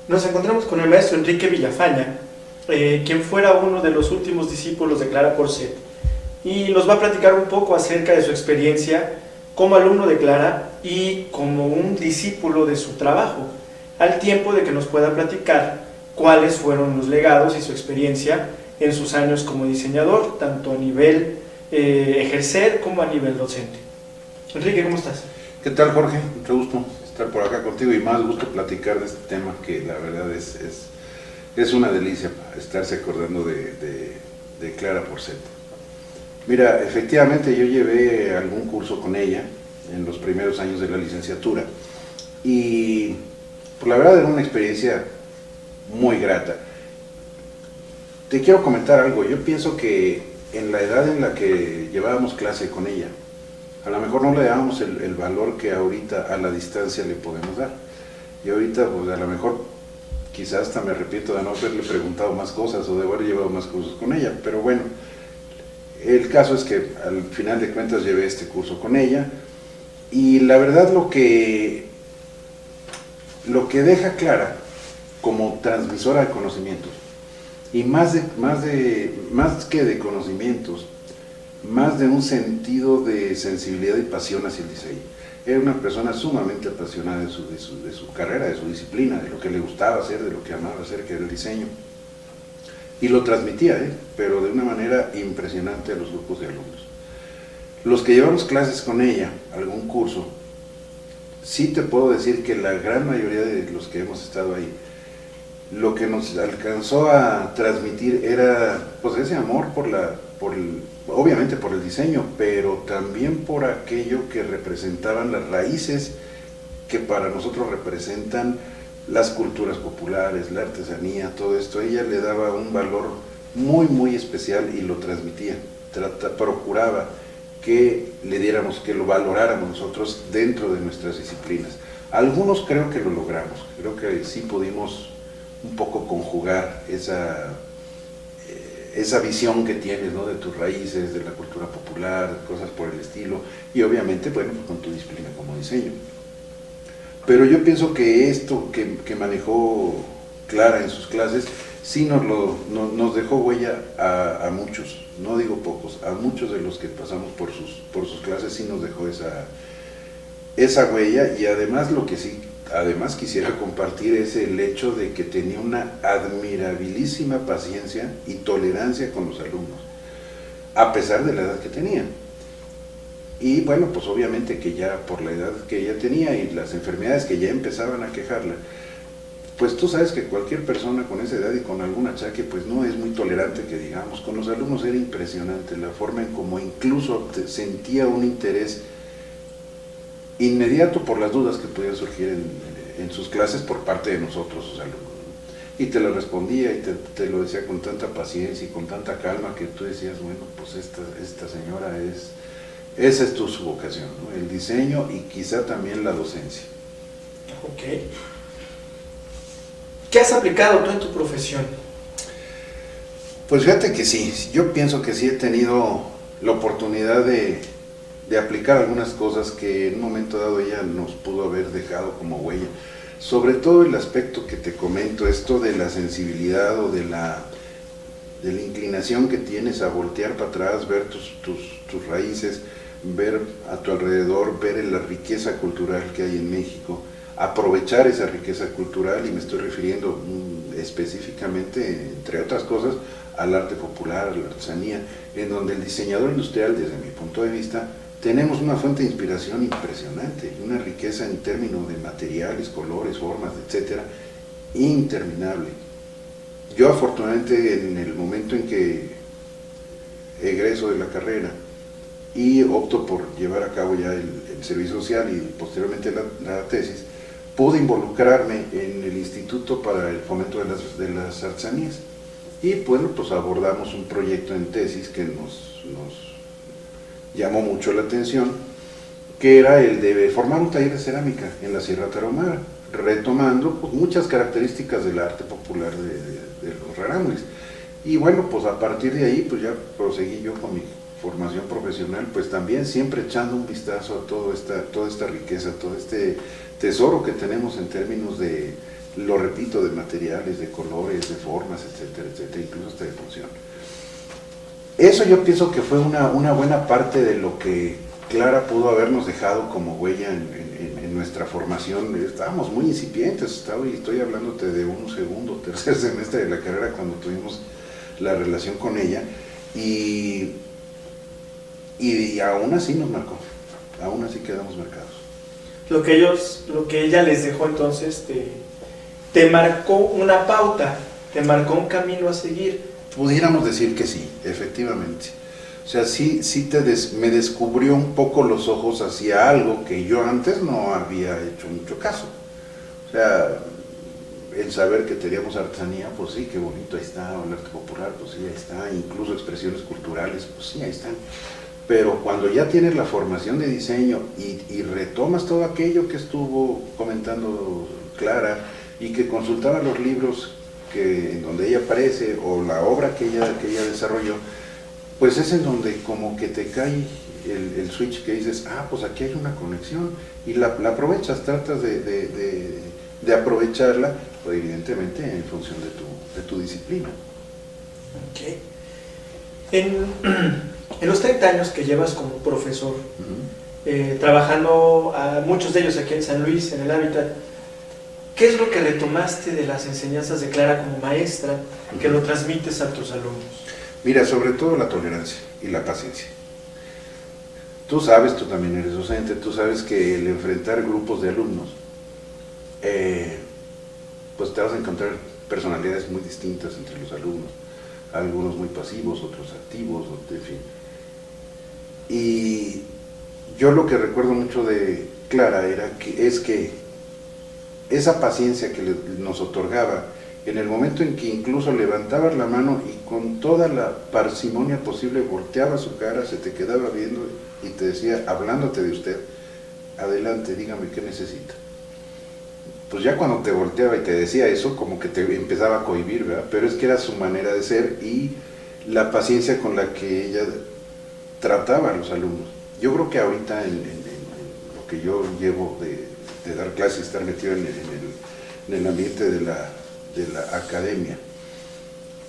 Nos encontramos con el maestro Enrique Villafaña, quien fuera uno de los últimos discípulos de Clara Porcet, y nos va a platicar un poco acerca de su experiencia como alumno de Clara y como un discípulo de su trabajo, al tiempo de que nos pueda platicar cuáles fueron los legados y su experiencia en sus años como diseñador, tanto a nivel ejercer como a nivel docente. Enrique, ¿cómo estás? ¿Qué tal, Jorge? Mucho gusto estar por acá contigo y más gusto platicar de este tema que la verdad es una delicia estarse acordando de Clara Porcet. Mira, efectivamente yo llevé algún curso con ella en los primeros años de la licenciatura y pues, la verdad era una experiencia muy grata. Te quiero comentar algo. Yo pienso que en la edad en la que llevábamos clase con ella, a lo mejor no le dábamos el valor que ahorita a la distancia le podemos dar. Y ahorita, pues a lo mejor, quizás hasta me arrepiento de no haberle preguntado más cosas o de haber llevado más cursos con ella, pero bueno, el caso es que al final de cuentas llevé este curso con ella y la verdad lo que deja Clara como transmisora de conocimientos, y más que de conocimientos, más de un sentido de sensibilidad y pasión hacia el diseño. Era una persona sumamente apasionada de su carrera, de su disciplina, de lo que le gustaba hacer, de lo que amaba hacer, que era el diseño. Y lo transmitía, pero de una manera impresionante a los grupos de alumnos. Los que llevamos clases con ella, algún curso, sí te puedo decir que la gran mayoría de los que hemos estado ahí, lo que nos alcanzó a transmitir era pues ese amor obviamente por el diseño, pero también por aquello que representaban las raíces que para nosotros representan las culturas populares, la artesanía, todo esto. Ella le daba un valor muy muy especial y lo transmitía, procuraba que le diéramos, que lo valoráramos nosotros dentro de nuestras disciplinas. Algunos creo que lo logramos, creo que sí pudimos un poco conjugar esa visión que tienes, ¿no?, de tus raíces, de la cultura popular, cosas por el estilo, y obviamente, bueno, pues con tu disciplina como diseño. Pero yo pienso que esto que manejó Clara en sus clases, sí nos dejó huella a muchos, no digo pocos, a muchos de los que pasamos por sus clases, sí nos dejó esa huella, y además lo que sí, además quisiera compartir es el hecho de que tenía una admirabilísima paciencia y tolerancia con los alumnos, a pesar de la edad que tenía. Y bueno, pues obviamente que ya por la edad que ella tenía y las enfermedades que ya empezaban a quejarla, pues tú sabes que cualquier persona con esa edad y con algún achaque pues no es muy tolerante, que digamos. Con los alumnos era impresionante la forma en cómo incluso sentía un interés inmediato por las dudas que podían surgir en sus clases por parte de nosotros, sus alumnos, ¿no? Y te lo respondía y te lo decía con tanta paciencia y con tanta calma que tú decías, bueno, pues esta señora esa es su vocación, ¿no?, el diseño y quizá también la docencia. Ok. ¿Qué has aplicado tú en tu profesión? Pues fíjate que sí, yo pienso que sí he tenido la oportunidad de aplicar algunas cosas que en un momento dado ella nos pudo haber dejado como huella. Sobre todo el aspecto que te comento, esto de la sensibilidad o de la inclinación que tienes a voltear para atrás, ver tus raíces, ver a tu alrededor, ver la riqueza cultural que hay en México, aprovechar esa riqueza cultural, y me estoy refiriendo específicamente, entre otras cosas, al arte popular, a la artesanía, en donde el diseñador industrial, desde mi punto de vista, tenemos una fuente de inspiración impresionante, una riqueza en términos de materiales, colores, formas, etcétera, interminable. Yo afortunadamente en el momento en que egreso de la carrera y opto por llevar a cabo ya el servicio social y posteriormente la tesis, pude involucrarme en el Instituto para el Fomento de las Artesanías, y bueno, pues abordamos un proyecto en tesis que nos llamó mucho la atención, que era el de formar un taller de cerámica en la Sierra Tarahumara, retomando pues muchas características del arte popular de los rarámuris. Y bueno, pues a partir de ahí pues ya proseguí yo con mi formación profesional, pues también siempre echando un vistazo a toda esta riqueza, todo este tesoro que tenemos en términos de lo repito, de materiales, de colores, de formas, etcétera, etcétera, incluso hasta de función. Eso yo pienso que fue una buena parte de lo que Clara pudo habernos dejado como huella en nuestra formación. Estábamos muy incipientes, estoy hablándote de un segundo, tercer semestre de la carrera cuando tuvimos la relación con ella, y aún así nos marcó, aún así quedamos marcados. Lo que ella les dejó entonces te marcó una pauta, te marcó un camino a seguir. Pudiéramos decir que sí, efectivamente. O sea, sí me descubrió un poco los ojos hacia algo que yo antes no había hecho mucho caso. O sea, el saber que teníamos artesanía, pues sí, qué bonito, ahí está, el arte popular, pues sí, ahí está, incluso expresiones culturales, pues sí, ahí están. Pero cuando ya tienes la formación de diseño y retomas todo aquello que estuvo comentando Clara y que consultaba los libros en donde ella aparece o la obra que ella desarrolló, pues es en donde como que te cae el switch que dices, pues aquí hay una conexión, y la aprovechas, tratas de aprovecharla, pues evidentemente en función de tu disciplina. Okay. En los 30 años que llevas como profesor, trabajando a muchos de ellos aquí en San Luis, en el Hábitat, ¿qué es lo que retomaste de las enseñanzas de Clara como maestra que lo transmites a tus alumnos? Mira, sobre todo la tolerancia y la paciencia. Tú sabes, tú también eres docente, tú sabes que el enfrentar grupos de alumnos, pues te vas a encontrar personalidades muy distintas entre los alumnos, algunos muy pasivos, otros activos, en fin. Y yo lo que recuerdo mucho de Clara es que esa paciencia que nos otorgaba, en el momento en que incluso levantabas la mano y con toda la parsimonia posible volteaba su cara, se te quedaba viendo y te decía, hablándote de usted, adelante, dígame qué necesita. Pues ya cuando te volteaba y te decía eso, como que te empezaba a cohibir, ¿verdad? Pero es que era su manera de ser y la paciencia con la que ella trataba a los alumnos. Yo creo que ahorita en lo que yo llevo de dar clases, estar metido en el ambiente de la academia,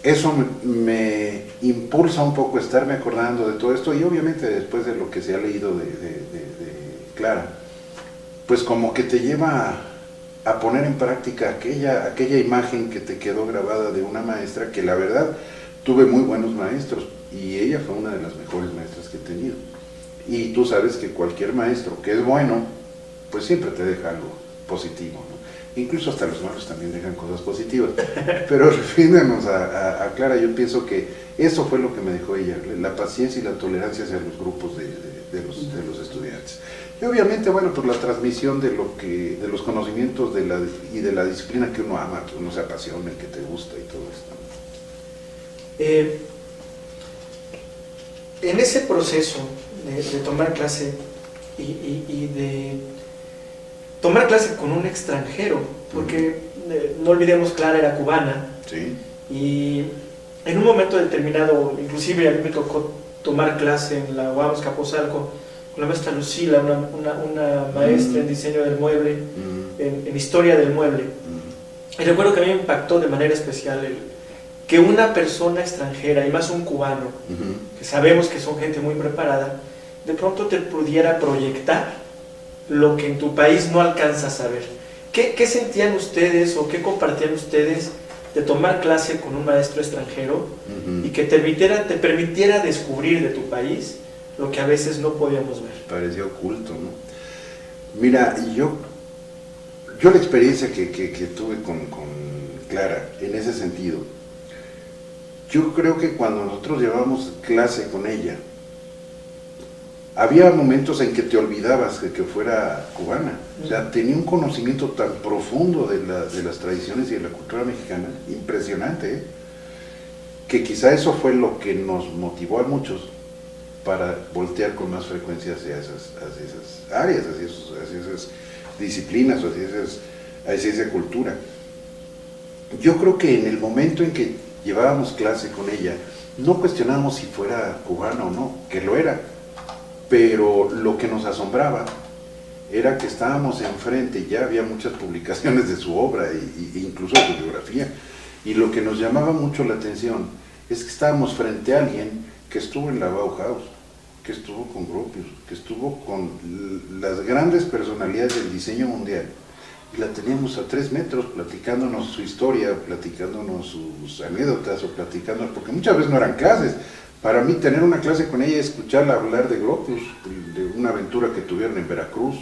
eso me impulsa un poco estarme acordando de todo esto, y obviamente después de lo que se ha leído de Clara, pues como que te lleva a poner en práctica aquella imagen que te quedó grabada de una maestra, que la verdad tuve muy buenos maestros y ella fue una de las mejores maestras que he tenido. Y tú sabes que cualquier maestro que es bueno, pues siempre te deja algo positivo, ¿no? Incluso hasta los malos también dejan cosas positivas. Pero refiriéndonos a Clara, yo pienso que eso fue lo que me dejó ella, la paciencia y la tolerancia hacia los grupos de los estudiantes. Y obviamente, bueno, pues la transmisión de los conocimientos y de la disciplina que uno ama, que uno se apasiona, que te gusta y todo esto. En ese proceso de tomar clase y de tomar clase con un extranjero, porque no olvidemos, Clara era cubana, sí. Y en un momento determinado, inclusive a mí me tocó tomar clase en la UAM Azcapotzalco con la maestra Lucila, una maestra en diseño del mueble, en historia del mueble. Y recuerdo que a mí me impactó de manera especial que una persona extranjera, y más un cubano, que sabemos que son gente muy preparada, de pronto te pudiera proyectar lo que en tu país no alcanzas a ver. ¿Qué sentían ustedes o qué compartían ustedes de tomar clase con un maestro extranjero y que te permitiera descubrir de tu país lo que a veces no podíamos ver? Parecía oculto, ¿no? Mira, yo la experiencia que tuve con Clara en ese sentido, yo creo que cuando nosotros llevábamos clase con ella, había momentos en que te olvidabas de que fuera cubana. O sea, tenía un conocimiento tan profundo de las tradiciones y de la cultura mexicana, impresionante, que quizá eso fue lo que nos motivó a muchos para voltear con más frecuencia hacia esas áreas, hacia esas disciplinas, hacia esa cultura. Yo creo que en el momento en que llevábamos clase con ella, no cuestionábamos si fuera cubana o no, que lo era. Pero lo que nos asombraba era que estábamos enfrente, ya había muchas publicaciones de su obra e incluso de su biografía, y lo que nos llamaba mucho la atención es que estábamos frente a alguien que estuvo en la Bauhaus, que estuvo con Gropius, que estuvo con las grandes personalidades del diseño mundial, y la teníamos a 3 metros platicándonos su historia, platicándonos sus anécdotas o platicándonos, porque muchas veces no eran clases. Para mí tener una clase con ella, escucharla hablar de Gropius, de una aventura que tuvieron en Veracruz,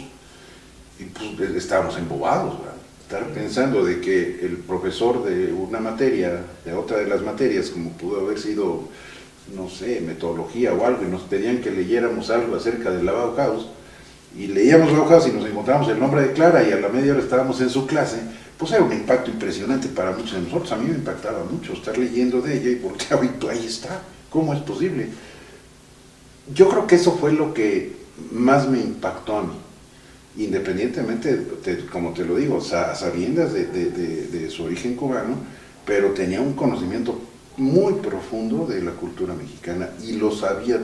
y pues estábamos embobados, ¿verdad? Estar pensando de que el profesor de una materia, de otra de las materias, como pudo haber sido, no sé, metodología o algo, y nos pedían que leyéramos algo acerca de la Bauhaus, y leíamos Bauhaus y nos encontramos el nombre de Clara, y a la media hora estábamos en su clase, pues era un impacto impresionante para muchos de nosotros. A mí me impactaba mucho estar leyendo de ella y volteaba y pues, ahí está, ¿cómo es posible? Yo creo que eso fue lo que más me impactó a mí, independientemente, como te lo digo, sabiendas de su origen cubano, pero tenía un conocimiento muy profundo de la cultura mexicana y lo sabía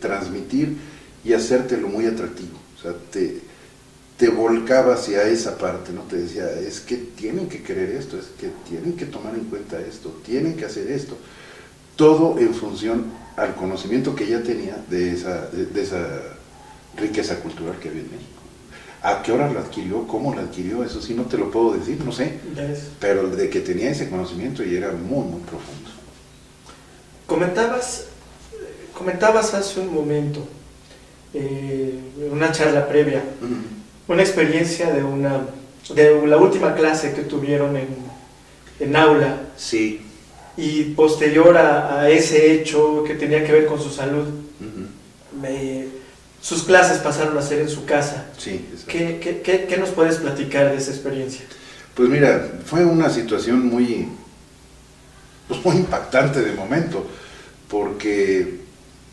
transmitir y hacértelo muy atractivo. O sea, te volcaba hacia esa parte, ¿no? Te decía, es que tienen que querer esto, es que tienen que tomar en cuenta esto, tienen que hacer esto. Todo en función al conocimiento que ella tenía de esa riqueza cultural que había en México. ¿A qué hora la adquirió? ¿Cómo la adquirió? Eso sí no te lo puedo decir, no sé. Pero de que tenía ese conocimiento y era muy, muy profundo. Comentabas hace un momento, una charla previa, una experiencia de la última clase que tuvieron en aula. Sí. Y posterior a ese hecho que tenía que ver con su salud, sus clases pasaron a ser en su casa. Sí, ¿Qué nos puedes platicar de esa experiencia? Pues mira, fue una situación muy impactante de momento, porque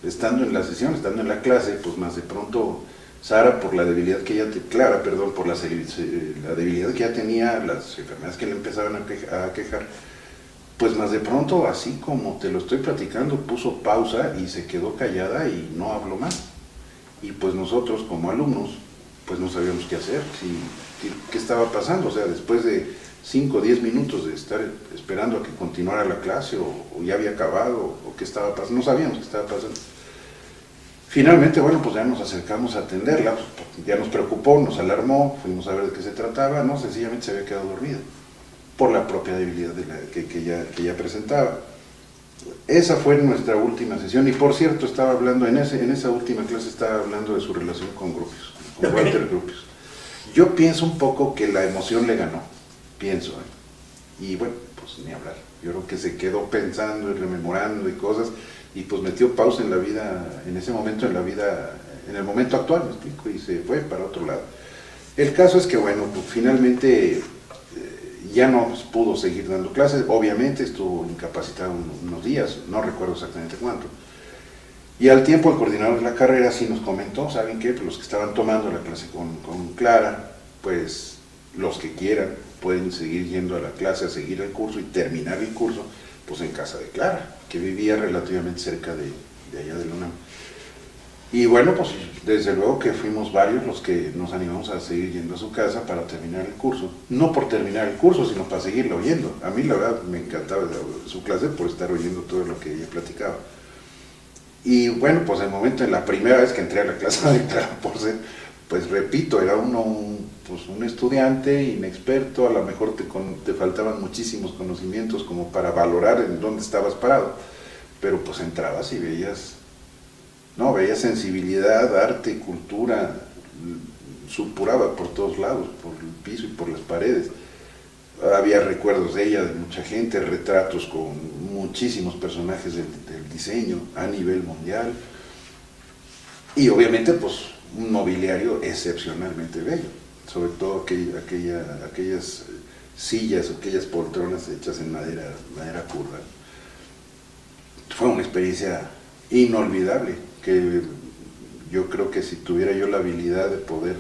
estando en la sesión, estando en la clase, pues más de pronto Sara, por la debilidad que ella, Clara, perdón, por la debilidad que ella tenía, las enfermedades que le empezaban a quejar, pues más de pronto, así como te lo estoy platicando, puso pausa y se quedó callada y no habló más. Y pues nosotros como alumnos, pues no sabíamos qué hacer, qué estaba pasando. O sea, después de 5 o 10 minutos de estar esperando a que continuara la clase, o ya había acabado, o qué estaba pasando, no sabíamos qué estaba pasando. Finalmente, bueno, pues ya nos acercamos a atenderla, pues ya nos preocupó, nos alarmó, fuimos a ver de qué se trataba, no, sencillamente se había quedado dormida, por la propia debilidad que ella presentaba. Esa fue nuestra última sesión, y por cierto, estaba hablando, en esa última clase estaba hablando de su relación con Gropius, con Walter Gropius. Yo pienso un poco que la emoción le ganó, pienso, y bueno, pues ni hablar. Yo creo que se quedó pensando y rememorando y cosas, y pues metió pausa en la vida, en ese momento en la vida, en el momento actual, me explico, y se fue para otro lado. El caso es que, bueno, pues finalmente ya no pudo seguir dando clases, obviamente estuvo incapacitado unos días, no recuerdo exactamente cuánto. Y al tiempo el coordinador de la carrera sí nos comentó, ¿saben qué? Pues los que estaban tomando la clase con Clara, pues los que quieran pueden seguir yendo a la clase, a seguir el curso y terminar el curso, pues en casa de Clara, que vivía relativamente cerca de allá de la UNAM. Y bueno, pues desde luego que fuimos varios los que nos animamos a seguir yendo a su casa para terminar el curso. No por terminar el curso, sino para seguirlo oyendo. A mí la verdad me encantaba su clase por estar oyendo todo lo que ella platicaba. Y bueno, pues el momento, en la primera vez que entré a la clase de Clara Porcel, pues repito, era uno un estudiante inexperto, a lo mejor te faltaban muchísimos conocimientos como para valorar en dónde estabas parado, pero pues entrabas y veías sensibilidad, arte, cultura, supuraba por todos lados, por el piso y por las paredes. Había recuerdos de ella, de mucha gente, retratos con muchísimos personajes del diseño a nivel mundial, y obviamente pues un mobiliario excepcionalmente bello, sobre todo aquellas sillas, aquellas poltronas hechas en madera curva. Fue una experiencia inolvidable, que yo creo que si tuviera yo la habilidad de poder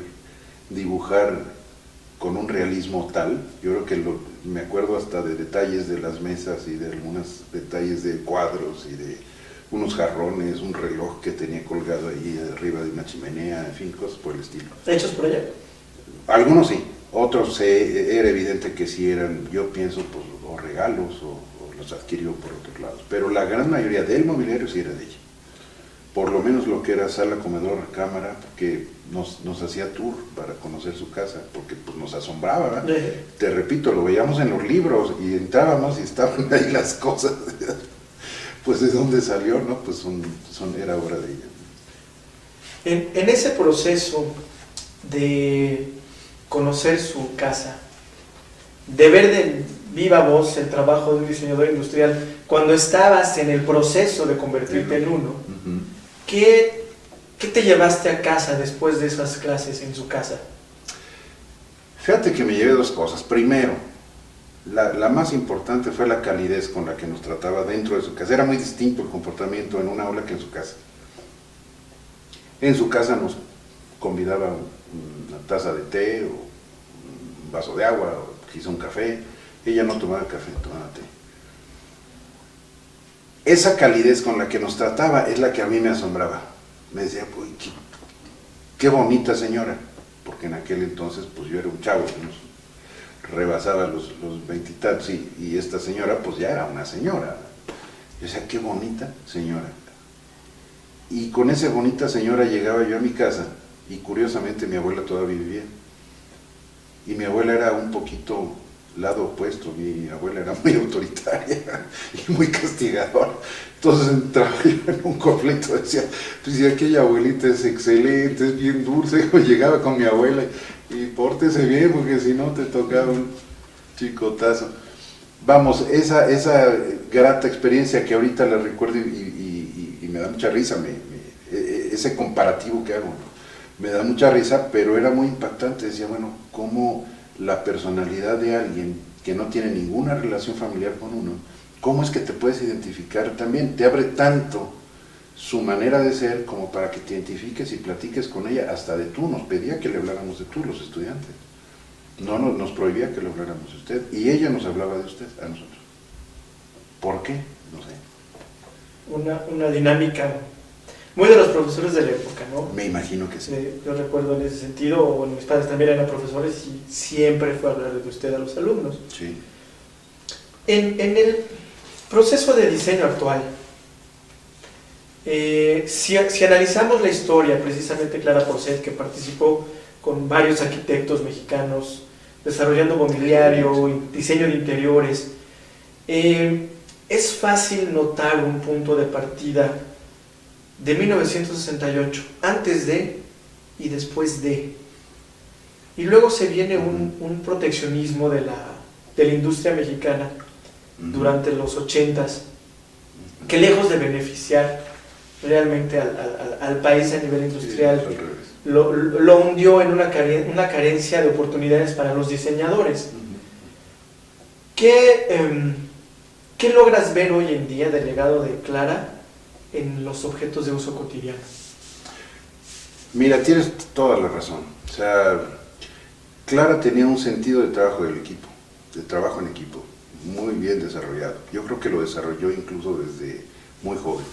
dibujar con un realismo tal, yo creo que me acuerdo hasta de detalles de las mesas y de algunos detalles de cuadros y de unos jarrones, un reloj que tenía colgado ahí arriba de una chimenea, en fin, cosas por el estilo. ¿Hechos por ella? Algunos sí, otros era evidente que sí eran, yo pienso, pues, o regalos o los adquirió por otros lados, pero la gran mayoría del mobiliario sí era de ella. Por lo menos lo que era sala, comedor, cámara, porque nos hacía tour para conocer su casa, porque pues nos asombraba, ¿verdad? Te repito, lo veíamos en los libros y entrábamos y estaban ahí las cosas, pues de dónde salió, ¿no? Pues era obra de ella. En ese proceso de conocer su casa, de ver de viva voz el trabajo de un diseñador industrial, cuando estabas en el proceso de convertirte en uno, ¿qué te llevaste a casa después de esas clases en su casa? Fíjate que me llevé dos cosas. Primero, la más importante fue la calidez con la que nos trataba dentro de su casa. Era muy distinto el comportamiento en una aula que en su casa. En su casa nos convidaba una taza de té o un vaso de agua o quizá un café. Ella no tomaba café, tomaba té. Esa calidez con la que nos trataba es la que a mí me asombraba. Me decía, pues, qué bonita señora, porque en aquel entonces pues yo era un chavo, nos rebasaba los 20 y tantos, y esta señora pues ya era una señora. Yo decía, qué bonita señora. Y con esa bonita señora llegaba yo a mi casa, y curiosamente mi abuela todavía vivía. Y mi abuela era un poquito lado opuesto, mi abuela era muy autoritaria y muy castigadora. Entonces entraba yo en un conflicto, decía, pues si aquella abuelita es excelente, es bien dulce, llegaba con mi abuela y pórtese bien porque si no te tocaba un chicotazo. Vamos, esa grata experiencia que ahorita la recuerdo y me da mucha risa, ese comparativo que hago, ¿no? Me da mucha risa, pero era muy impactante. Decía, bueno, cómo la personalidad de alguien que no tiene ninguna relación familiar con uno, cómo es que te puedes identificar también, te abre tanto su manera de ser como para que te identifiques y platiques con ella, hasta de tú. Nos pedía que le habláramos de tú, los estudiantes. No nos prohibía que le habláramos de usted, y ella nos hablaba de usted a nosotros. ¿Por qué? No sé. Una dinámica muy de los profesores de la época, ¿no? Me imagino que sí. Yo recuerdo en ese sentido, o mis padres también eran profesores y siempre fue hablar de usted a los alumnos. Sí. En el proceso de diseño actual, si analizamos la historia, precisamente Clara Porcel, que participó con varios arquitectos mexicanos desarrollando mobiliario y diseño de interiores, es fácil notar un punto de partida de 1968, antes de y después de. Y luego se viene un proteccionismo de la industria mexicana durante los 80s, que lejos de beneficiar realmente al país a nivel industrial, lo hundió en una carencia de oportunidades para los diseñadores. ¿Qué logras ver hoy en día del legado de Clara en los objetos de uso cotidiano? Mira, tienes toda la razón. O sea, Clara tenía un sentido de trabajo del equipo, de trabajo en equipo, muy bien desarrollado. Yo creo que lo desarrolló incluso desde muy joven.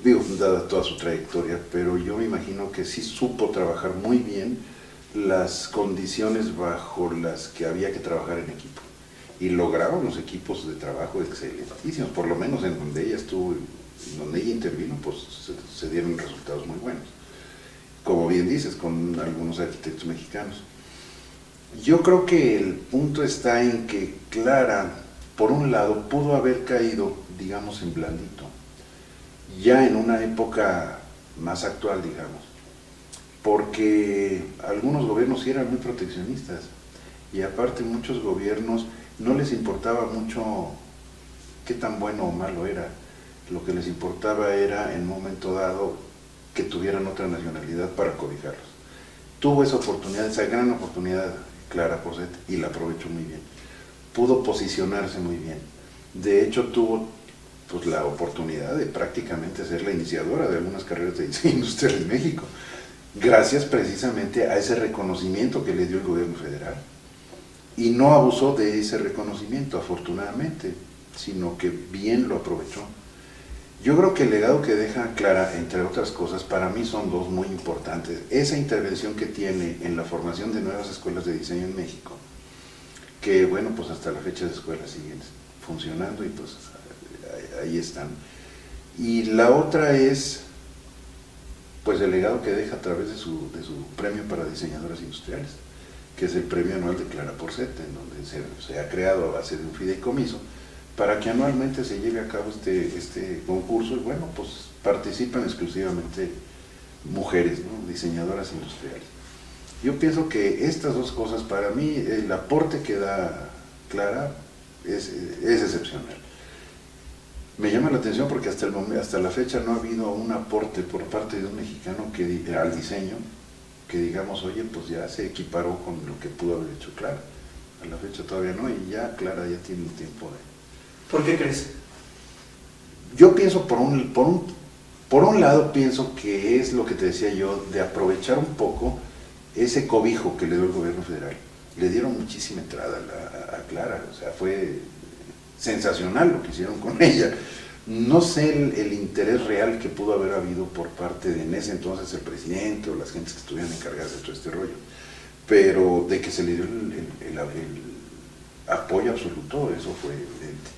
Digo, dada toda su trayectoria, pero yo me imagino que sí supo trabajar muy bien las condiciones bajo las que había que trabajar en equipo. Y lograban los equipos de trabajo excelentísimos, por lo menos en donde ella estuvo, en donde ella intervino, pues se dieron resultados muy buenos. Como bien dices, con algunos arquitectos mexicanos. Yo creo que el punto está en que Clara, por un lado, pudo haber caído, digamos, en blandito, ya en una época más actual, digamos, porque algunos gobiernos sí eran muy proteccionistas, y aparte muchos gobiernos no les importaba mucho qué tan bueno o malo era. Lo que les importaba era, en un momento dado, que tuvieran otra nacionalidad para cobijarlos. Tuvo esa oportunidad, esa gran oportunidad, Clara Porcel, y la aprovechó muy bien. Pudo posicionarse muy bien. De hecho, tuvo pues la oportunidad de prácticamente ser la iniciadora de algunas carreras de diseño industrial en México, gracias precisamente a ese reconocimiento que le dio el gobierno federal. Y no abusó de ese reconocimiento, afortunadamente, sino que bien lo aprovechó. Yo creo que el legado que deja Clara, entre otras cosas, para mí son dos muy importantes. Esa intervención que tiene en la formación de nuevas escuelas de diseño en México, que bueno, pues hasta la fecha las escuelas siguen funcionando y pues ahí están. Y la otra es pues el legado que deja a través de su premio para diseñadoras industriales, que es el premio anual de Clara Porcet, en donde se ha creado a base de un fideicomiso para que anualmente se lleve a cabo este concurso y bueno, pues participan exclusivamente mujeres, ¿no? Diseñadoras industriales. Yo pienso que estas dos cosas, para mí, el aporte que da Clara es excepcional. Me llama la atención porque hasta la fecha no ha habido un aporte por parte de un mexicano al diseño que digamos, oye, pues ya se equiparó con lo que pudo haber hecho Clara. A la fecha todavía no, y ya Clara ya tiene un tiempo de... ¿Por qué crees? Yo pienso, por un lado, pienso que es lo que te decía yo, de aprovechar un poco ese cobijo que le dio el gobierno federal. Le dieron muchísima entrada a Clara, o sea, fue sensacional lo que hicieron con ella. No sé el interés real que pudo haber habido por parte de en ese entonces el presidente o las gentes que estuvieran encargadas de todo este rollo, pero de que se le dio el apoyo absoluto, eso fue evidente.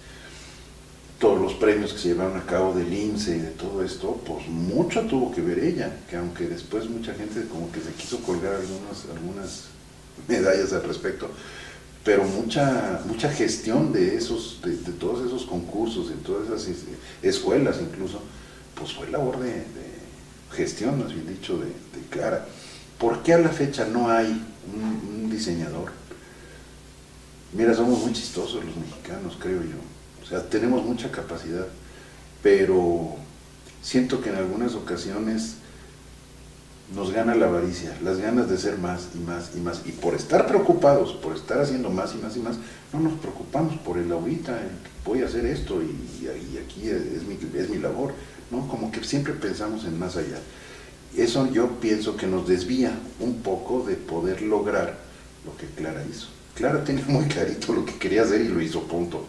Todos los premios que se llevaron a cabo del INSE y de todo esto, pues mucho tuvo que ver ella, que aunque después mucha gente como que se quiso colgar algunas medallas al respecto, pero mucha gestión de todos esos concursos, de todas esas escuelas incluso, pues fue labor de gestión, más bien dicho, de Clara. ¿Por qué a la fecha no hay un diseñador? Mira, somos muy chistosos los mexicanos, creo yo. O sea, tenemos mucha capacidad, pero siento que en algunas ocasiones nos gana la avaricia, las ganas de ser más y más y más, y por estar preocupados, por estar haciendo más y más y más, no nos preocupamos por el ahorita, voy a hacer esto y aquí es mi labor, ¿no? Como que siempre pensamos en más allá. Eso yo pienso que nos desvía un poco de poder lograr lo que Clara hizo. Clara tenía muy clarito lo que quería hacer y lo hizo, punto.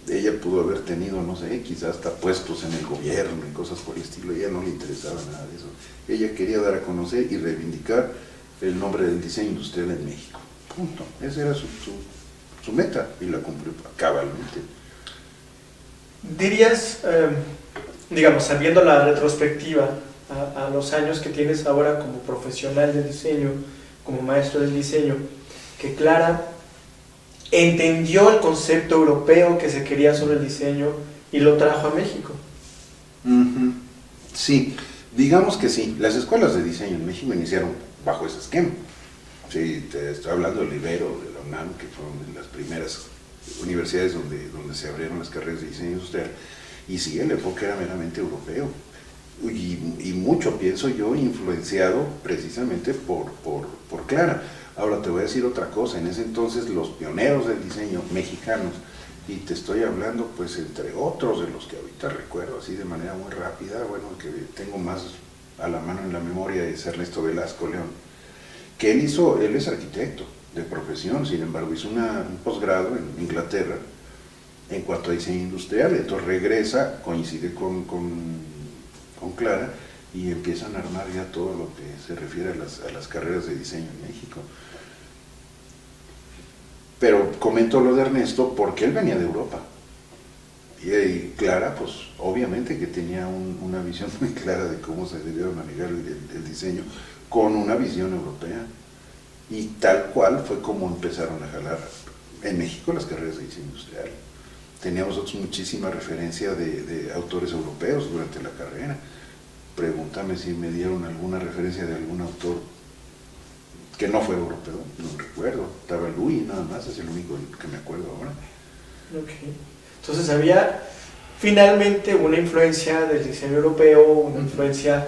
Ella pudo haber tenido, no sé, quizás hasta puestos en el gobierno y cosas por el estilo, a ella no le interesaba nada de eso. Ella quería dar a conocer y reivindicar el nombre del diseño industrial en México, punto. Esa era su meta y la cumplió cabalmente. Dirías, digamos, sabiendo la retrospectiva a los años que tienes ahora como profesional de diseño, como maestro del diseño, que Clara entendió el concepto europeo que se quería sobre el diseño y lo trajo a México. Sí, digamos que sí. Las escuelas de diseño en México iniciaron bajo ese esquema. Sí, te estoy hablando del Ibero, de la UNAM, que fueron las primeras universidades donde se abrieron las carreras de diseño industrial. Y sí, el enfoque era meramente europeo. Y mucho, pienso yo, influenciado precisamente por Clara. Ahora te voy a decir otra cosa, en ese entonces los pioneros del diseño mexicanos, y te estoy hablando pues entre otros de los que ahorita recuerdo así de manera muy rápida, bueno, que tengo más a la mano en la memoria, es Ernesto Velasco León, que él es arquitecto de profesión, sin embargo hizo un posgrado en Inglaterra en cuanto a diseño industrial, entonces regresa, coincide con Clara, y empiezan a armar ya todo lo que se refiere a las carreras de diseño en México. Pero comento lo de Ernesto porque él venía de Europa. Y Clara, pues obviamente que tenía una visión muy clara de cómo se debía manejar el diseño con una visión europea. Y tal cual fue como empezaron a jalar en México las carreras de diseño industrial. Teníamos nosotros muchísima referencia de autores europeos durante la carrera. Pregúntame si me dieron alguna referencia de algún autor que no fue europeo, no recuerdo. Estaba Louis, nada más, es el único que me acuerdo ahora. Okay. Entonces había finalmente una influencia del diseño europeo, una influencia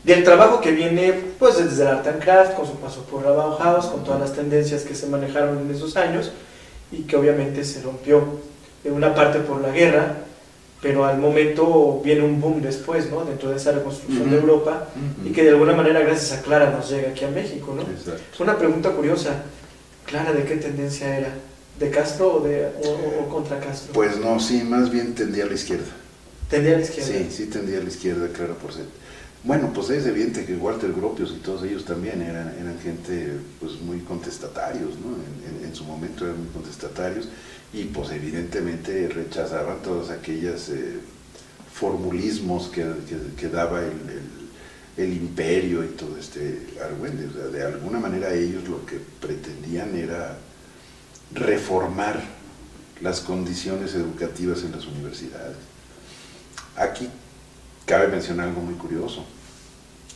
del trabajo que viene pues desde el Art and Craft, con su paso por la Bauhaus, con todas las tendencias que se manejaron en esos años y que obviamente se rompió en una parte por la guerra, pero al momento viene un boom después, ¿no? Dentro de esa reconstrucción de Europa, y que de alguna manera gracias a Clara nos llega aquí a México, ¿no? Exacto. Una pregunta curiosa, ¿Clara de qué tendencia era? ¿De Castro o contra Castro? Pues no, sí, más bien tendía a la izquierda. Tendía a la izquierda. Sí, sí tendía a la izquierda, Clara Porcel. Bueno, pues es evidente que Walter Gropius y todos ellos también eran gente pues muy contestatarios, ¿no? En su momento eran muy contestatarios y pues evidentemente rechazaban todos aquellos formulismos que daba el imperio y todo este argüende. O sea, de alguna manera ellos lo que pretendían era reformar las condiciones educativas en las universidades. Aquí cabe mencionar algo muy curioso.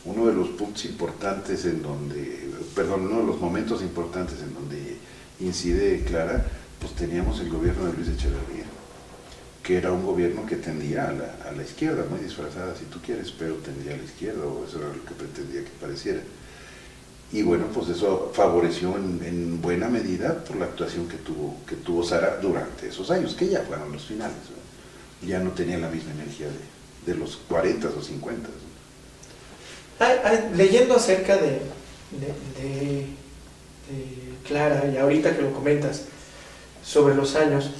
Uno de los puntos importantes uno de los momentos importantes en donde incide Clara, pues teníamos el gobierno de Luis Echeverría, que era un gobierno que tendía a la izquierda, muy disfrazada si tú quieres, pero tendía a la izquierda, o eso era lo que pretendía que pareciera. Y bueno, pues eso favoreció en buena medida por la actuación que tuvo Sara durante esos años, que ya fueron los finales, ¿no? Ya no tenía la misma energía de los 40 o 50. Leyendo acerca de Clara, y ahorita que lo comentas, sobre los años,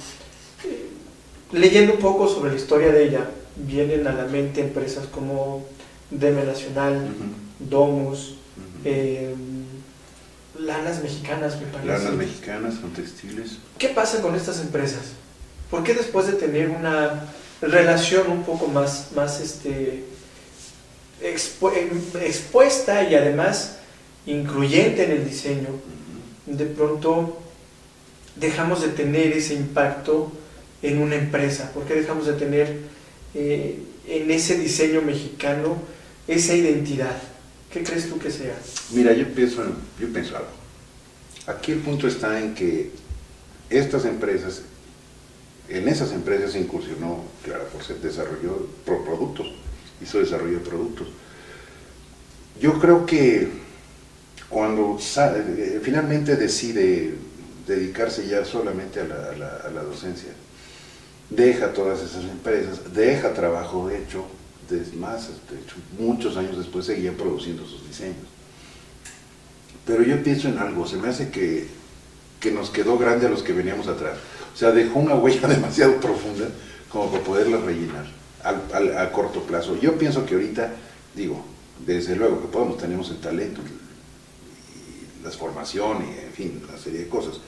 leyendo un poco sobre la historia de ella, vienen a la mente empresas como Deme Nacional, Domus, Lanas Mexicanas, me parece. Lanas Mexicanas, son textiles. ¿Qué pasa con estas empresas? ¿Por qué después de tener una relación un poco más expuesta y además incluyente en el diseño, de pronto dejamos de tener ese impacto en una empresa? ¿Por qué dejamos de tener en ese diseño mexicano esa identidad? ¿Qué crees tú que sea? Mira, yo pienso algo. Aquí el punto está en que en esas empresas incursionó Clara Porcel, desarrolló productos, hizo desarrollo de productos. Yo creo que cuando finalmente decide dedicarse ya solamente a la docencia, deja todas esas empresas, deja trabajo hecho, de hecho muchos años después seguía produciendo sus diseños. Pero yo pienso en algo, se me hace que nos quedó grande a los que veníamos atrás. O sea, dejó una huella demasiado profunda como para poderla rellenar a corto plazo. Yo pienso que ahorita, desde luego que tenemos el talento, y la formación y en fin, una serie de cosas.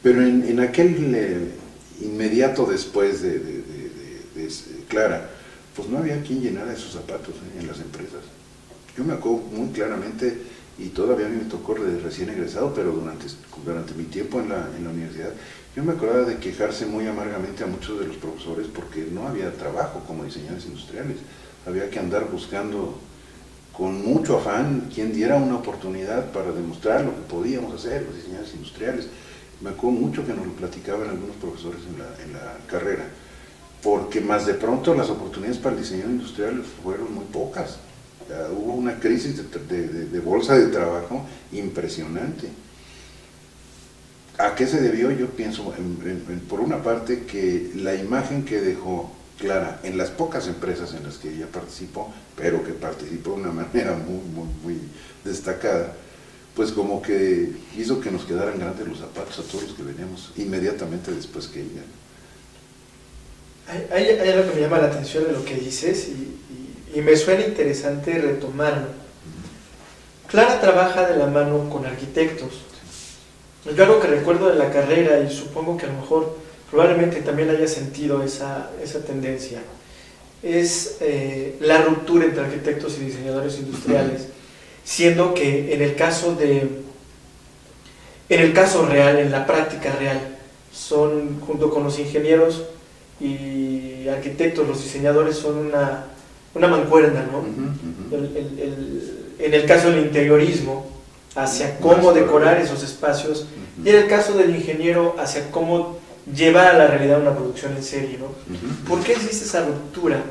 Pero en aquel inmediato después de Clara, pues no había quien llenara esos zapatos en las empresas. Yo me acuerdo muy claramente, y todavía a mí me tocó de recién egresado, pero durante mi tiempo en la universidad, yo me acordaba de quejarse muy amargamente a muchos de los profesores porque no había trabajo como diseñadores industriales. Había que andar buscando con mucho afán quien diera una oportunidad para demostrar lo que podíamos hacer los diseñadores industriales. Me acuerdo mucho que nos lo platicaban algunos profesores en la carrera, porque más de pronto las oportunidades para el diseñador industrial fueron muy pocas. Hubo una crisis de bolsa de trabajo impresionante. ¿A qué se debió? Yo pienso, por una parte, que la imagen que dejó Clara en las pocas empresas en las que ella participó, pero que participó de una manera muy destacada, pues como que hizo que nos quedaran grandes los zapatos a todos los que veníamos inmediatamente después que ella. Hay algo que me llama la atención de lo que dices y me suena interesante retomarlo. Clara trabaja de la mano con arquitectos. Yo algo que recuerdo de la carrera, y supongo que a lo mejor probablemente también haya sentido esa tendencia, es la ruptura entre arquitectos y diseñadores industriales, siendo que en el caso real, en la práctica real, son, junto con los ingenieros y arquitectos, los diseñadores son una mancuerna, ¿no? En el caso del interiorismo, hacia cómo decorar esos espacios, y en el caso del ingeniero, hacia cómo llevar a la realidad una producción en serie, ¿no? ¿Por qué existe esa ruptura?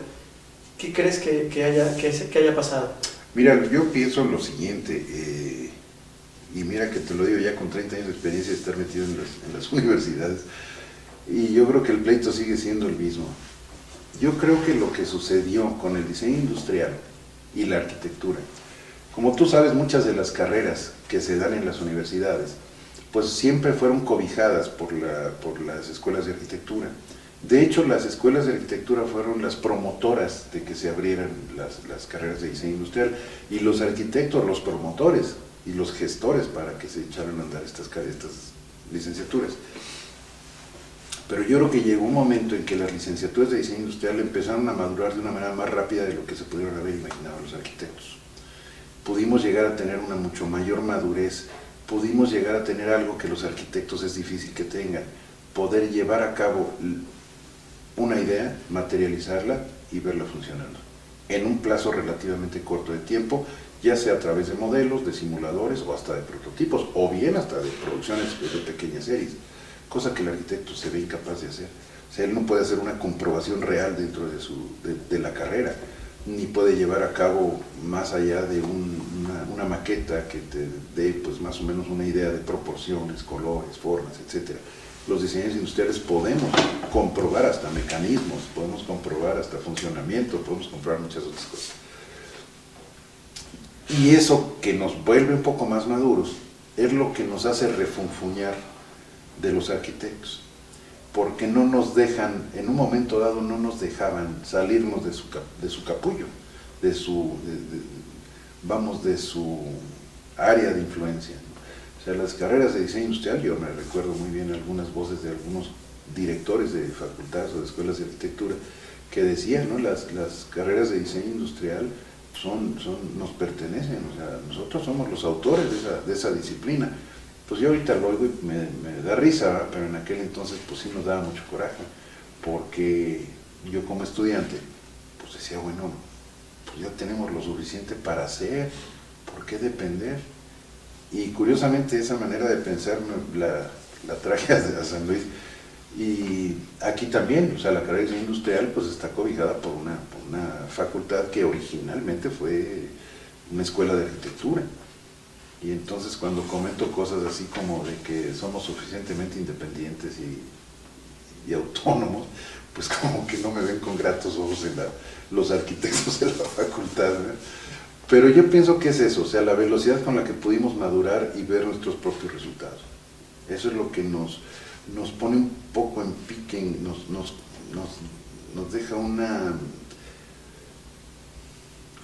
¿Qué crees que haya pasado? Mira, yo pienso lo siguiente, y mira que te lo digo ya con 30 años de experiencia de estar metido en las universidades, y yo creo que el pleito sigue siendo el mismo. Yo creo que lo que sucedió con el diseño industrial y la arquitectura, como tú sabes, muchas de las carreras que se dan en las universidades, pues siempre fueron cobijadas por las escuelas de arquitectura, De hecho, las escuelas de arquitectura fueron las promotoras de que se abrieran las carreras de diseño industrial, y los arquitectos, los promotores y los gestores para que se echaran a andar estas licenciaturas. Pero yo creo que llegó un momento en que las licenciaturas de diseño industrial empezaron a madurar de una manera más rápida de lo que se pudieron haber imaginado los arquitectos. Pudimos llegar a tener una mucho mayor madurez, pudimos llegar a tener algo que los arquitectos es difícil que tengan, poder llevar a cabo una idea, materializarla y verla funcionando en un plazo relativamente corto de tiempo, ya sea a través de modelos, de simuladores o hasta de prototipos, o bien hasta de producciones de pequeñas series, cosa que el arquitecto se ve incapaz de hacer. O sea, él no puede hacer una comprobación real dentro de la carrera, ni puede llevar a cabo más allá de una maqueta que te dé pues más o menos una idea de proporciones, colores, formas, etc. Los diseñadores industriales podemos comprobar hasta mecanismos, podemos comprobar hasta funcionamiento, podemos comprobar muchas otras cosas. Y eso que nos vuelve un poco más maduros es lo que nos hace refunfuñar de los arquitectos, porque no nos dejan, en un momento dado no nos dejaban salirnos de su capullo, de su área de influencia. O sea, las carreras de diseño industrial, yo me recuerdo muy bien algunas voces de algunos directores de facultades o de escuelas de arquitectura que decían, ¿no? Las carreras de diseño industrial nos pertenecen, o sea, nosotros somos los autores de esa disciplina. Pues yo ahorita lo oigo y me da risa, ¿verdad? Pero en aquel entonces pues sí nos daba mucho coraje, porque yo como estudiante pues decía, bueno, pues ya tenemos lo suficiente para hacer, ¿por qué depender? Y curiosamente esa manera de pensar la traje a San Luis, y aquí también, o sea, la carrera de diseño industrial pues está cobijada por una facultad que originalmente fue una escuela de arquitectura. Y entonces cuando comento cosas así como de que somos suficientemente independientes y autónomos, pues como que no me ven con gratos ojos los arquitectos de la facultad, ¿no? Pero yo pienso que es eso, o sea, la velocidad con la que pudimos madurar y ver nuestros propios resultados. Eso es lo que nos pone un poco en pique, nos deja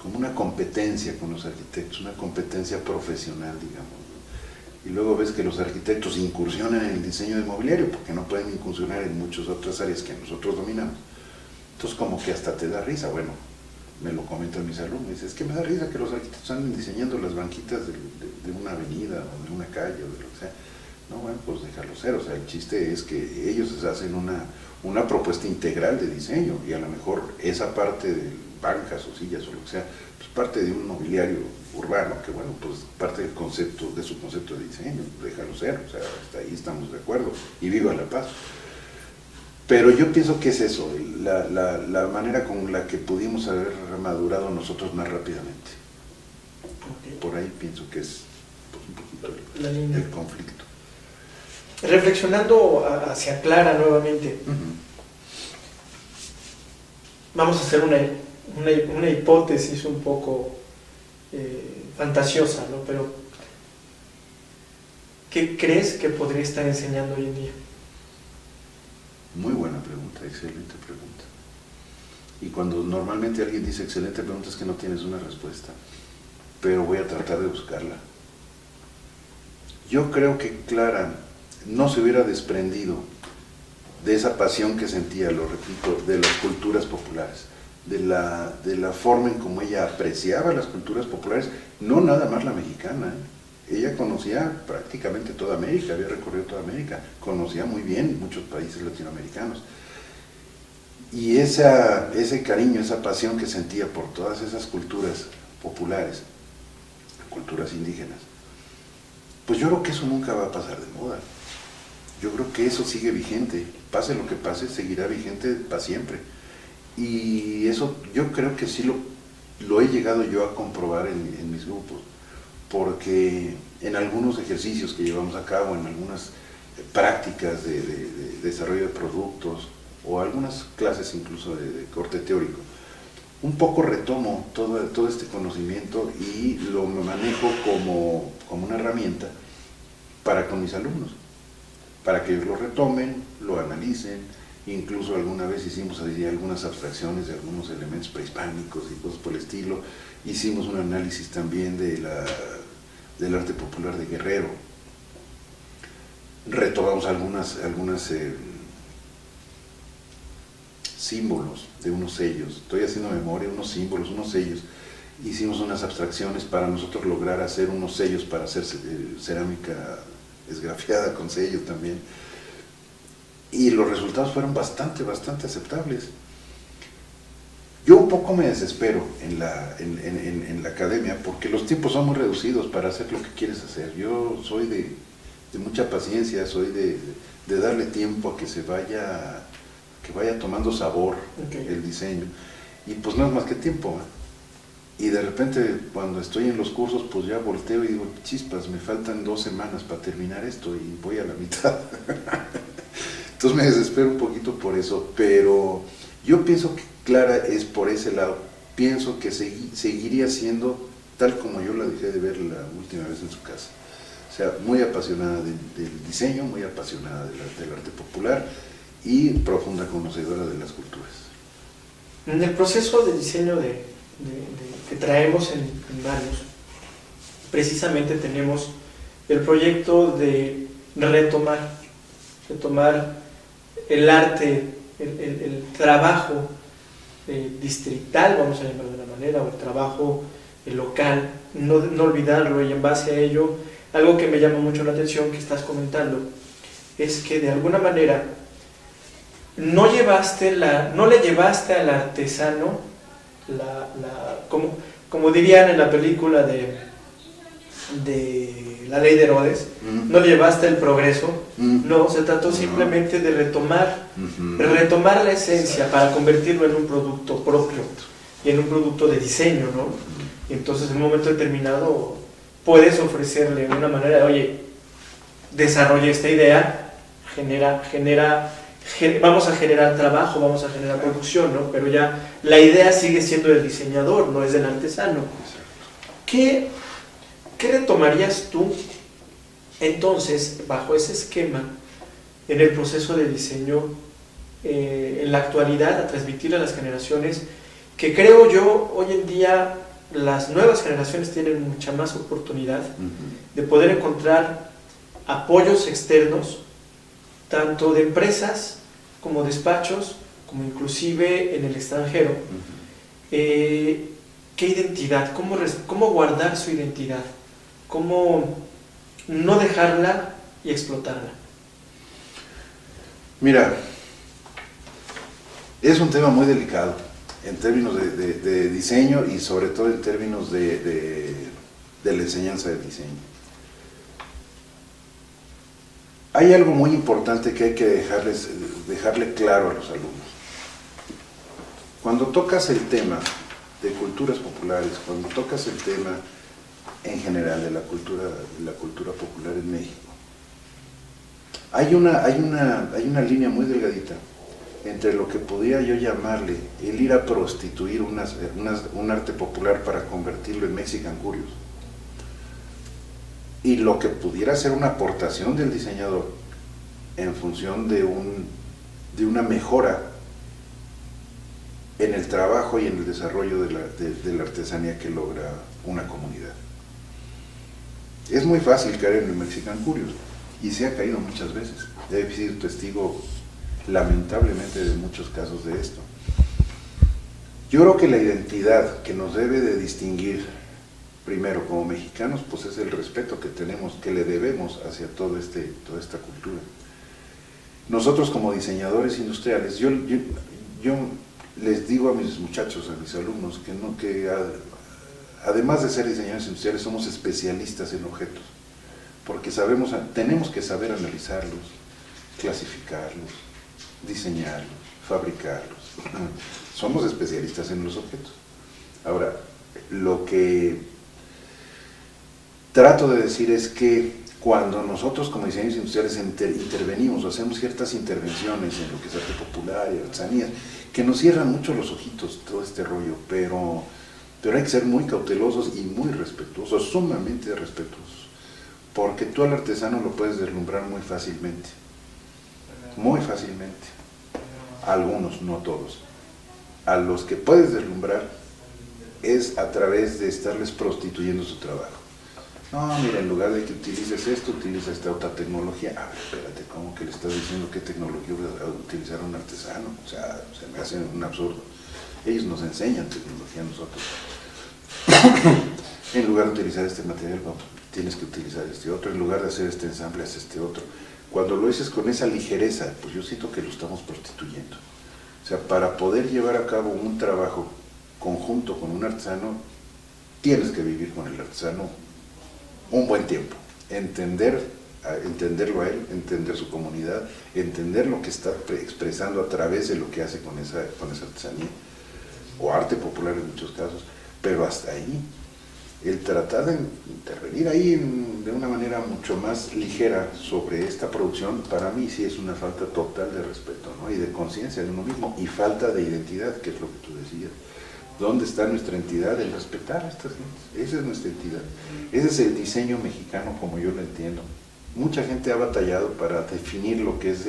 como una competencia con los arquitectos, una competencia profesional, digamos, ¿no? Y luego ves que los arquitectos incursionan en el diseño de mobiliario porque no pueden incursionar en muchas otras áreas que nosotros dominamos. Entonces como que hasta te da risa, bueno, me lo comentan mis alumnos, dice, es que me da risa que los arquitectos anden diseñando las banquitas de una avenida o de una calle o de lo que sea. No, bueno, pues déjalo ser, o sea, el chiste es que ellos hacen una propuesta integral de diseño, y a lo mejor esa parte de bancas o sillas o lo que sea, pues parte de un mobiliario urbano, que bueno, pues parte de su concepto de diseño, déjalo ser, o sea, hasta ahí estamos de acuerdo, y viva la paz. Pero yo pienso que es eso, la manera con la que pudimos haber madurado nosotros más rápidamente. Okay. Por ahí pienso que es pues, un poquito el conflicto. Reflexionando hacia Clara nuevamente, vamos a hacer una hipótesis un poco fantasiosa, ¿no? Pero ¿qué crees que podría estar enseñando hoy en día? Muy buena pregunta, excelente pregunta. Y cuando normalmente alguien dice excelente pregunta es que no tienes una respuesta, pero voy a tratar de buscarla. Yo creo que Clara no se hubiera desprendido de esa pasión que sentía, lo repito, de las culturas populares, de la forma en cómo ella apreciaba las culturas populares, no nada más la mexicana, ¿eh? Ella conocía prácticamente toda América, había recorrido toda América, conocía muy bien muchos países latinoamericanos. Y ese cariño, esa pasión que sentía por todas esas culturas populares, culturas indígenas, pues yo creo que eso nunca va a pasar de moda. Yo creo que eso sigue vigente, pase lo que pase, seguirá vigente para siempre. Y eso yo creo que sí lo he llegado yo a comprobar en mis grupos, porque en algunos ejercicios que llevamos a cabo, en algunas prácticas de desarrollo de productos, o algunas clases incluso de corte teórico, un poco retomo todo este conocimiento y lo manejo como una herramienta para con mis alumnos, para que ellos lo retomen, lo analicen incluso alguna vez hicimos allí algunas abstracciones de algunos elementos prehispánicos y cosas por el estilo. Hicimos un análisis también del arte popular de Guerrero. Retomamos algunas símbolos de unos sellos, estoy haciendo memoria, unos símbolos, unos sellos. Hicimos unas abstracciones para nosotros lograr hacer unos sellos para hacer cerámica esgrafiada con sello también. Y los resultados fueron bastante aceptables. Yo un poco me desespero en la academia porque los tiempos son muy reducidos para hacer lo que quieres hacer. Yo soy de mucha paciencia, soy de darle tiempo a que vaya tomando sabor el diseño. Y pues no es más que tiempo, ¿eh? Y de repente cuando estoy en los cursos pues ya volteo y digo, chispas, me faltan 2 semanas para terminar esto y voy a la mitad. Entonces me desespero un poquito por eso, pero yo pienso que Clara es por ese lado. Pienso que seguiría siendo tal como yo la dejé de ver la última vez en su casa. O sea, muy apasionada del diseño, muy apasionada del arte popular y profunda conocedora de las culturas. En el proceso de diseño que traemos en varios, precisamente tenemos el proyecto de retomar el arte, el trabajo distrital, vamos a llamarlo de una manera, o el trabajo local, no olvidarlo, y en base a ello, algo que me llama mucho la atención que estás comentando, es que de alguna manera no le llevaste al artesano como dirían en la película de La Ley de Herodes, no le llevaste el progreso, no, se trató simplemente de retomar la esencia para convertirlo en un producto propio y en un producto de diseño, ¿no? Y entonces en un momento determinado puedes ofrecerle una manera de, oye, desarrolla esta idea, vamos a generar trabajo, vamos a generar producción, ¿no? Pero ya la idea sigue siendo del diseñador, no es del artesano. ¿Qué retomarías tú entonces bajo ese esquema en el proceso de diseño en la actualidad a transmitirle a las generaciones que creo yo hoy en día las nuevas generaciones tienen mucha más oportunidad de poder encontrar apoyos externos tanto de empresas como despachos, como inclusive en el extranjero? ¿Qué identidad? ¿Cómo guardar su identidad? ¿Cómo no dejarla y explotarla? Mira, es un tema muy delicado en términos de diseño y sobre todo en términos de la enseñanza del diseño. Hay algo muy importante que hay que dejarle claro a los alumnos. Cuando tocas el tema de culturas populares, cuando tocas el tema en general de la cultura popular en México, hay una línea muy delgadita entre lo que podría yo llamarle el ir a prostituir un arte popular para convertirlo en Mexican Curious, y lo que pudiera ser una aportación del diseñador en función de una mejora en el trabajo y en el desarrollo de la artesanía que logra una comunidad. Es muy fácil caer en el Mexican Curious, y se ha caído muchas veces. He sido testigo lamentablemente de muchos casos de esto. Yo creo que la identidad que nos debe de distinguir primero como mexicanos, pues es el respeto que tenemos, que le debemos hacia toda esta cultura. Nosotros como diseñadores industriales, yo les digo a mis muchachos, a mis alumnos, que además de ser diseñadores industriales, somos especialistas en objetos, porque tenemos que saber analizarlos, clasificarlos, diseñarlos, fabricarlos. Somos especialistas en los objetos. Ahora, lo que trato de decir es que cuando nosotros como diseñadores industriales intervenimos o hacemos ciertas intervenciones en lo que es arte popular y artesanías, que nos cierran mucho los ojitos todo este rollo, pero hay que ser muy cautelosos y muy respetuosos, sumamente respetuosos, porque tú al artesano lo puedes deslumbrar muy fácilmente, muy fácilmente. algunos, no todos. A los que puedes deslumbrar es a través de estarles prostituyendo su trabajo. No, mira, en lugar de que utilices esto, utiliza esta otra tecnología. A ver, espérate, ¿cómo que le estás diciendo qué tecnología va a utilizar un artesano? O sea, se me hace un absurdo. Ellos nos enseñan tecnología a nosotros. En lugar de utilizar este material, bueno, tienes que utilizar este otro. En lugar de hacer este ensamble, haz este otro. Cuando lo dices con esa ligereza, pues yo siento que lo estamos prostituyendo. O sea, para poder llevar a cabo un trabajo conjunto con un artesano, tienes que vivir con el artesano un buen tiempo, entenderlo a él, entender su comunidad, entender lo que está expresando a través de lo que hace con esa artesanía, o arte popular en muchos casos, pero hasta ahí, el tratar de intervenir ahí de una manera mucho más ligera sobre esta producción, para mí sí es una falta total de respeto, ¿no? Y de conciencia de uno mismo, y falta de identidad, que es lo que tú decías. ¿Dónde está nuestra entidad? En respetar a estas gentes. Esa es nuestra entidad. Ese es el diseño mexicano como yo lo entiendo. Mucha gente ha batallado para definir lo que es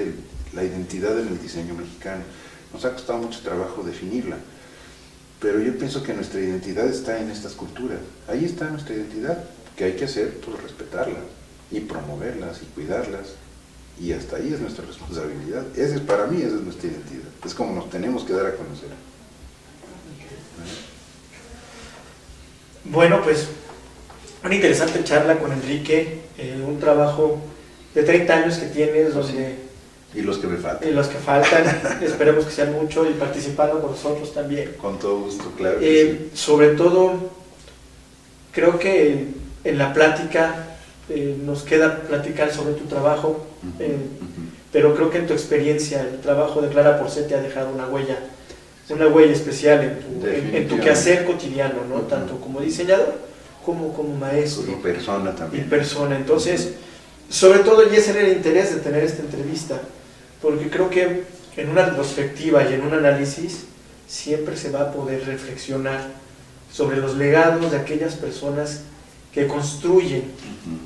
la identidad en el diseño mexicano. Nos ha costado mucho trabajo definirla. Pero yo pienso que nuestra identidad está en estas culturas. Ahí está nuestra identidad. ¿Qué hay que hacer? Pues respetarlas y promoverlas y cuidarlas. Y hasta ahí es nuestra responsabilidad. Para mí esa es nuestra identidad. Es como nos tenemos que dar a conocer. Bueno, pues una interesante charla con Enrique, un trabajo de 30 años que tienes, donde... Y los que me faltan. Y los que faltan, esperemos que sean muchos, y participando con nosotros también. Con todo gusto, claro que sí. Sobre todo, creo que en la plática nos queda platicar sobre tu trabajo, pero creo que en tu experiencia, el trabajo de Clara Porcel te ha dejado una huella especial en tu quehacer cotidiano, ¿no? Tanto como diseñador como maestro. Y persona también. Y persona. Entonces, sobre todo, y ese era el interés de tener esta entrevista, porque creo que en una retrospectiva y en un análisis siempre se va a poder reflexionar sobre los legados de aquellas personas que construyen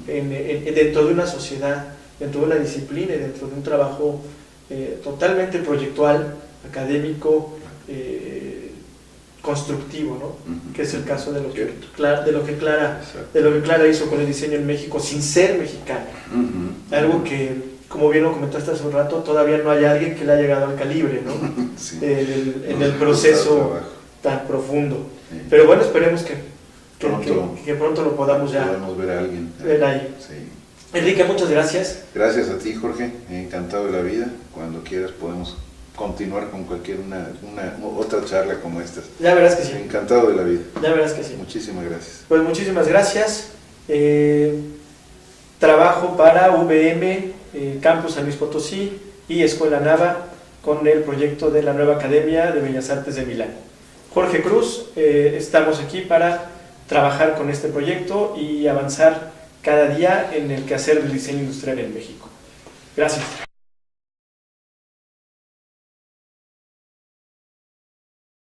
dentro de una sociedad, dentro de una disciplina y dentro de un trabajo totalmente proyectual, académico, constructivo, ¿no? Que es el caso de lo que Clara hizo con el diseño en México sin ser mexicana. Algo que, como bien lo comentaste hace un rato, todavía no hay alguien que le haya llegado al calibre, ¿no? Sí. En el proceso tan profundo. Sí. Pero bueno, esperemos que pronto lo podamos ver a alguien. Ver ahí. Sí. Enrique, muchas gracias. Gracias a ti, Jorge. Encantado de la vida. Cuando quieras podemos continuar con otra charla como esta. Ya verás que sí. Encantado de la vida. Ya verás que sí. Muchísimas gracias. Pues muchísimas gracias. Trabajo para VM, Campus San Luis Potosí y Escuela Nava con el proyecto de la nueva Academia de Bellas Artes de Milán. Jorge Cruz, estamos aquí para trabajar con este proyecto y avanzar cada día en el quehacer del diseño industrial en México. Gracias.